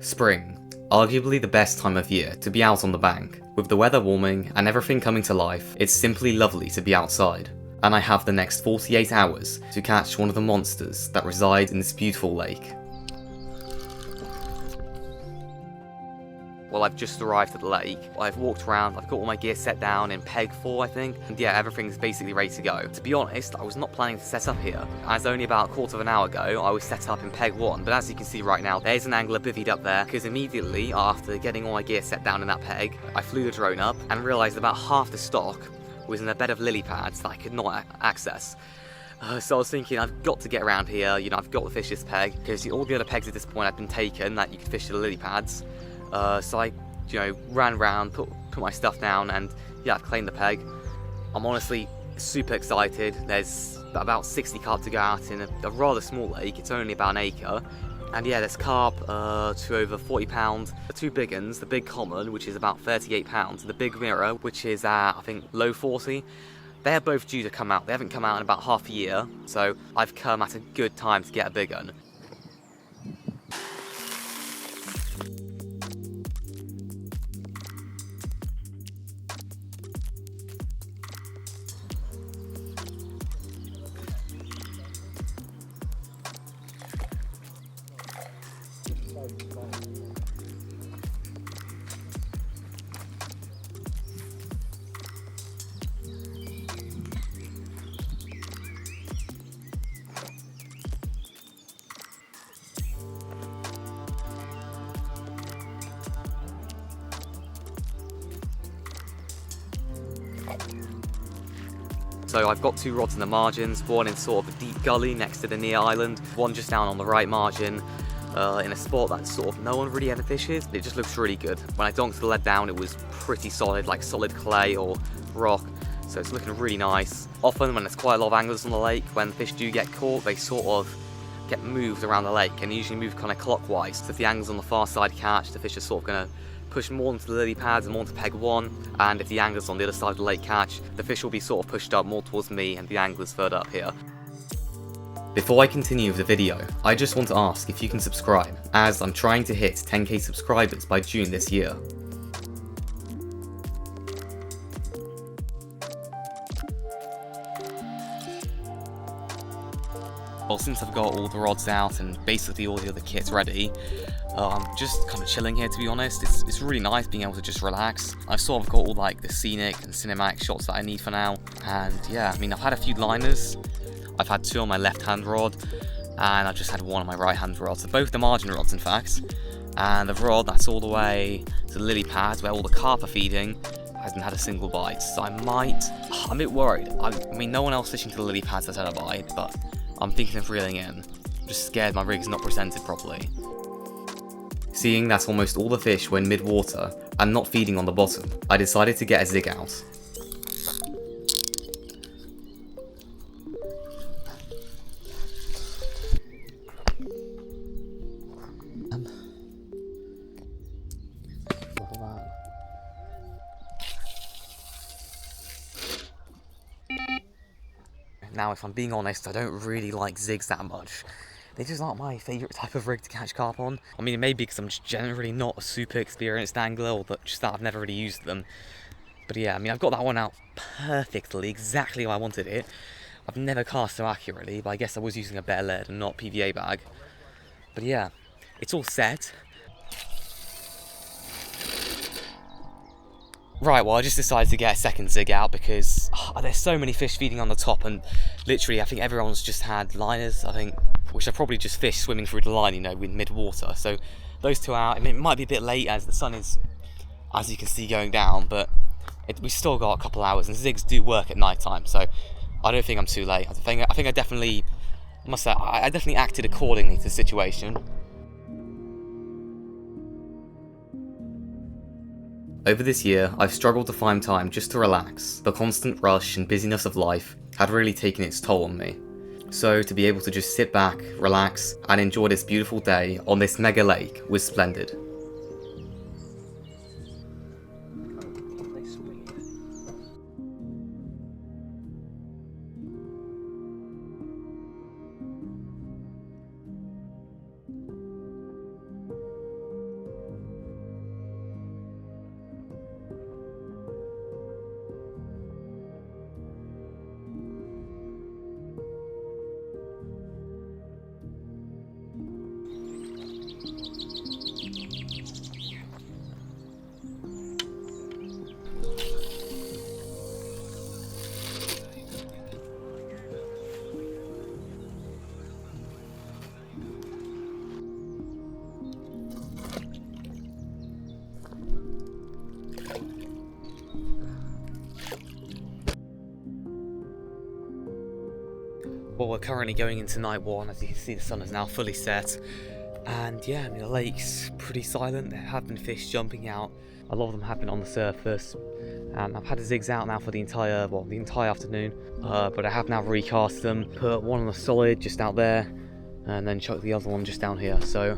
Spring, arguably the best time of year to be out on the bank. With the weather warming and everything coming to life, it's simply lovely to be outside. And I have the next 48 hours to catch one of the monsters that reside in this beautiful lake. Well, I've just arrived at the lake. I've walked around, I've got all my gear set down in peg 4, I think, and yeah, everything's basically ready to go. To be honest, I was not planning to set up here, as only about a quarter of an hour ago, I was set up in peg 1, but as you can see right now, there's an angler bivvied up there, because immediately after getting all my gear set down in that peg, I flew the drone up, and realised about half the stock was in a bed of lily pads that I could not access. So I was thinking, I've got to get around here, you know, I've got to fish this peg, because all the other pegs at this point had been taken that you could fish the lily pads. So I, ran around, put my stuff down, and yeah, I've claimed the peg. I'm honestly super excited. There's about 60 carp to go out in a rather small lake. It's only about an acre. And yeah, there's carp to over 40 pounds. The two big ones, the big common, which is about 38 pounds, and the big mirror, which is I think low 40. They're both due to come out. They haven't come out in about half a year, so I've come at a good time to get a big one. So I've got two rods in the margins, one in sort of a deep gully next to the near island, one just down on the right margin in a spot that sort of no one really ever fishes. It just looks really good. When I donked the lead down, it was pretty solid, like solid clay or rock, so it's looking really nice. Often when there's quite a lot of anglers on the lake, when fish do get caught, they sort of get moved around the lake, and they usually move kind of clockwise. So if the anglers on the far side catch, the fish are sort of going to push more into the lily pads and more into peg 1, and if the anglers on the other side of the lake catch, the fish will be sort of pushed up more towards me and the anglers further up here. Before I continue with the video, I just want to ask if you can subscribe, as I'm trying to hit 10k subscribers by June this year. Well, since I've got all the rods out and basically all the other kits ready, I'm just kind of chilling here, to be honest. It's really nice being able to just relax. I've sort of got all like the scenic and cinematic shots that I need for now. And yeah, I mean, I've had a few liners. I've had 2 on my left-hand rod, and I've just had 1 on my right-hand rod. So both the margin rods, in fact. And the rod that's all the way to the lily pads where all the carp are feeding hasn't had a single bite. So I'm a bit worried. I mean, no one else fishing to the lily pads has had a bite, but I'm thinking of reeling in. I'm just scared my rig's not presented properly. Seeing that almost all the fish were in mid-water and not feeding on the bottom, I decided to get a zig out. Now, if I'm being honest, I don't really like zigs that much. They just aren't my favourite type of rig to catch carp on. I mean, it may be because I'm just generally not a super experienced angler, or just that I've never really used them. But yeah, I mean, I've got that one out perfectly, exactly how I wanted it. I've never cast so accurately, but I guess I was using a better lead and not PVA bag. But yeah, it's all set. Right, well, I just decided to get a second zig out because there's so many fish feeding on the top, and literally I think everyone's just had liners, which are probably just fish swimming through the line, in mid-water. So those 2 out. I mean, it might be a bit late as the sun is, as you can see, going down, but we've still got a couple hours, and zigs do work at night time, so I don't think I'm too late. I definitely acted accordingly to the situation. Over this year, I've struggled to find time just to relax. The constant rush and busyness of life had really taken its toll on me. So to be able to just sit back, relax, and enjoy this beautiful day on this mega lake was splendid. Well, we're currently going into night one. As you can see, the sun is now fully set. And yeah, I mean, the lake's pretty silent. There have been fish jumping out. A lot of them have been on the surface. And I've had the zigs out now for the entire afternoon. But I have now recast them, put one on the solid just out there, and then chuck the other one just down here. So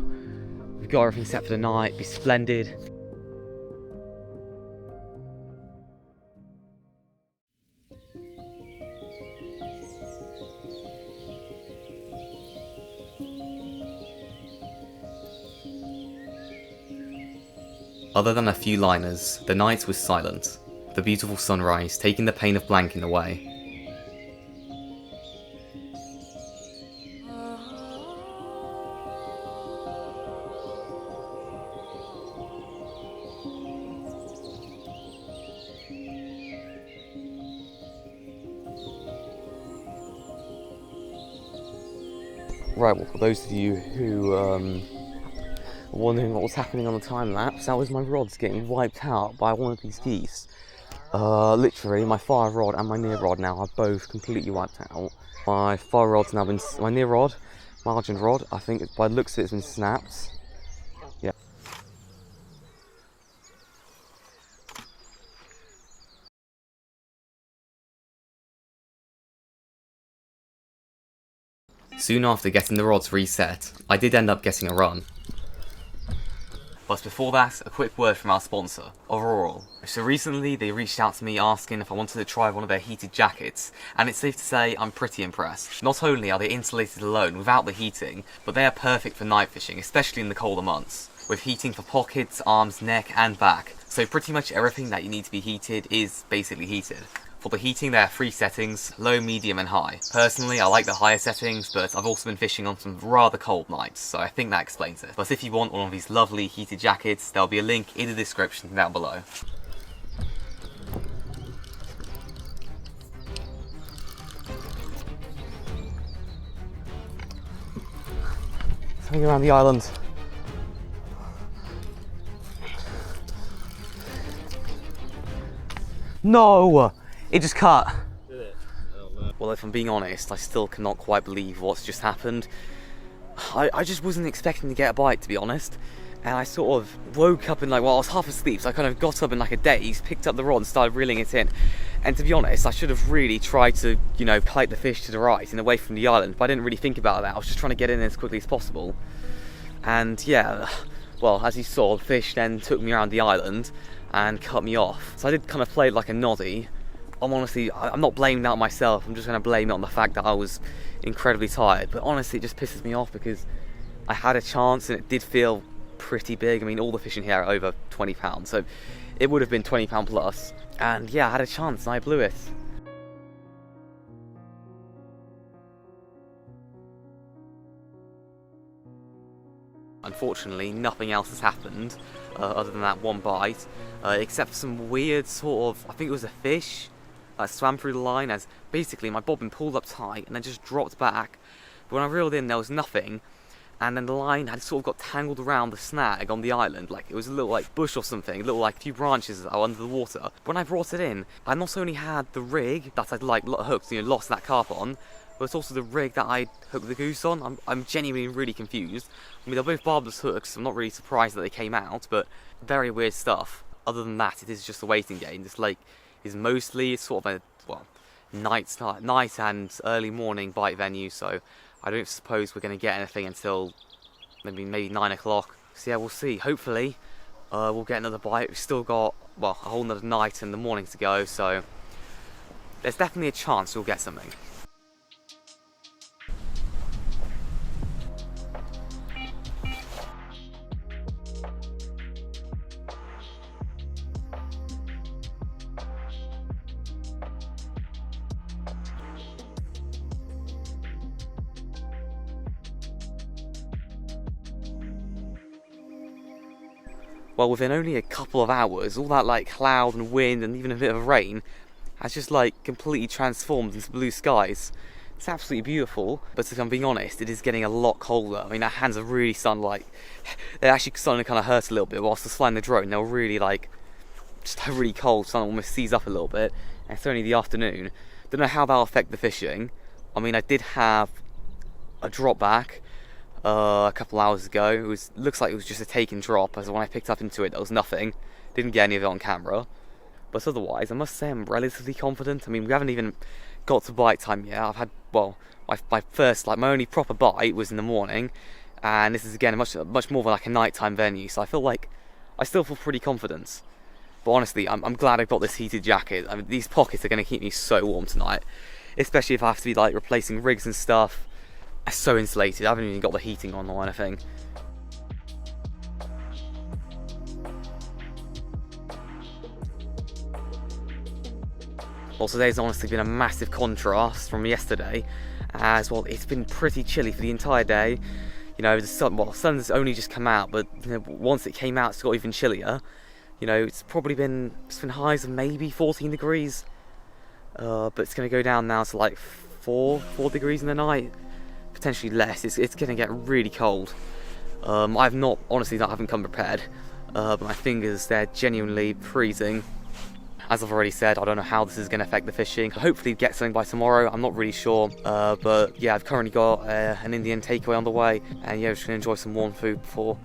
we've got everything set for the night. Be splendid. Other than a few liners, the night was silent, the beautiful sunrise taking the pain of blanking away. Right, well, for those of you who wondering what was happening on the time lapse, that was my rods getting wiped out by one of these geese. Literally, my far rod and my near rod now are both completely wiped out. My far rod's now been, my near rod, margin rod, I think by the looks of it, it's been snapped. Yeah. Soon after getting the rods reset, I did end up getting a run. But before that, a quick word from our sponsor, Auroral. So recently they reached out to me asking if I wanted to try one of their heated jackets, and it's safe to say I'm pretty impressed. Not only are they insulated alone without the heating, but they are perfect for night fishing, especially in the colder months, with heating for pockets, arms, neck and back. So pretty much everything that you need to be heated is basically heated. For the heating, there are 3 settings, low, medium and high. Personally, I like the higher settings, but I've also been fishing on some rather cold nights, so I think that explains it. But if you want one of these lovely heated jackets, there'll be a link in the description down below. Coming around the island. No! It just cut. Did it? Oh, no. Well, if I'm being honest, I still cannot quite believe what's just happened. I just wasn't expecting to get a bite, to be honest. And I sort of woke up and I was half asleep, so I kind of got up in like a daze, picked up the rod and started reeling it in. And to be honest, I should have really tried to, plate the fish to the right and away from the island, but I didn't really think about that. I was just trying to get in as quickly as possible. And yeah, well, as you saw, the fish then took me around the island and cut me off. So I did kind of play like a noddy. I'm not blaming that on myself, I'm just going to blame it on the fact that I was incredibly tired. But honestly, it just pisses me off because I had a chance and it did feel pretty big. I mean, all the fish in here are over 20 pounds, so it would have been 20 pound plus. And yeah, I had a chance and I blew it. Unfortunately, nothing else has happened other than that one bite, except for some weird sort of, I think it was a fish that swam through the line as basically my bobbin pulled up tight and then just dropped back. But when I reeled in, there was nothing, and then the line had sort of got tangled around the snag on the island, like it was a little like bush or something, a little like few branches that were under the water. When I brought it in, I not only had the rig that I'd like hooked, lost that carp on, but it's also the rig that I hooked the goose on. I'm genuinely really confused. I mean, they're both barbless hooks, so I'm not really surprised that they came out, but very weird stuff. Other than that, it is just a waiting game. This lake is mostly sort of a night and early morning bite venue, so I don't suppose we're going to get anything until maybe 9 o'clock. So yeah, we'll see. Hopefully, we'll get another bite. We've still got, a whole nother night and the morning to go, so there's definitely a chance we'll get something. Well, within only a couple of hours, all that like cloud and wind and even a bit of rain has just like completely transformed into blue skies. It's absolutely beautiful, but if I'm being honest, it is getting a lot colder. I mean, our hands are really starting they're actually starting to kind of hurt a little bit whilst I was flying the drone. They're really just really cold, starting to almost seize up a little bit. And it's only the afternoon. Don't know how that'll affect the fishing, I mean, I did have a drop back a couple hours ago. Looks like it was just a take and drop, as when I picked up into it there was nothing. Didn't get any of it on camera. But otherwise, I must say I'm relatively confident. I mean, we haven't even got to bite time yet. I've had, well, my first, like, my only proper bite was in the morning, and this is again much more of like a nighttime venue. So I still feel pretty confident. But honestly, I'm glad I got this heated jacket. I mean, these pockets are going to keep me so warm tonight, especially if I have to be like replacing rigs and stuff. It's so insulated. I haven't even got the heating on or anything. Well, today's honestly been a massive contrast from yesterday, as well. It's been pretty chilly for the entire day. You know, the sun's only just come out, but you know, once it came out, it's got even chillier. You know, it's been highs of maybe 14 degrees, but it's going to go down now to like 4 degrees in the night, potentially less. It's going to get really cold. Honestly, I haven't come prepared, but my fingers, they're genuinely freezing. As I've already said, I don't know how this is going to affect the fishing. Hopefully get something by tomorrow, I'm not really sure. But yeah, I've currently got an Indian takeaway on the way, and yeah, just going to enjoy some warm food before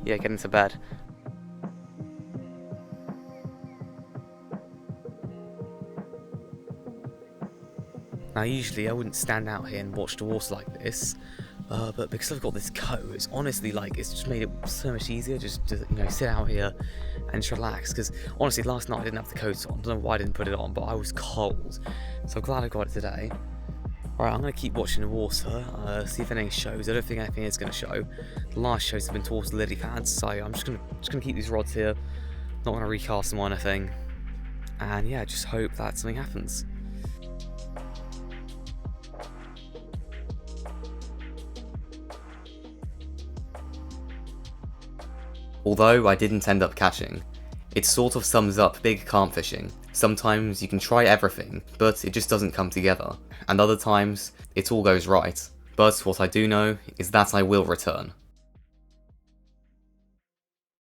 getting to bed. Now usually I wouldn't stand out here and watch the water like this, but because I've got this coat, it's honestly like, it's just made it so much easier just to, you know, sit out here and just relax. Because honestly, last night I didn't have the coat on. I don't know why I didn't put it on, but I was cold. So I'm glad I got it today. Alright, I'm going to keep watching the water, see if anything shows. I don't think anything is going to show. The last shows have been towards the lily pads, so I'm just going to keep these rods here. Not going to recast them or anything. And yeah, just hope that something happens. Although I didn't end up catching, it sort of sums up big carp fishing. Sometimes you can try everything, but it just doesn't come together. And other times, it all goes right. But what I do know is that I will return.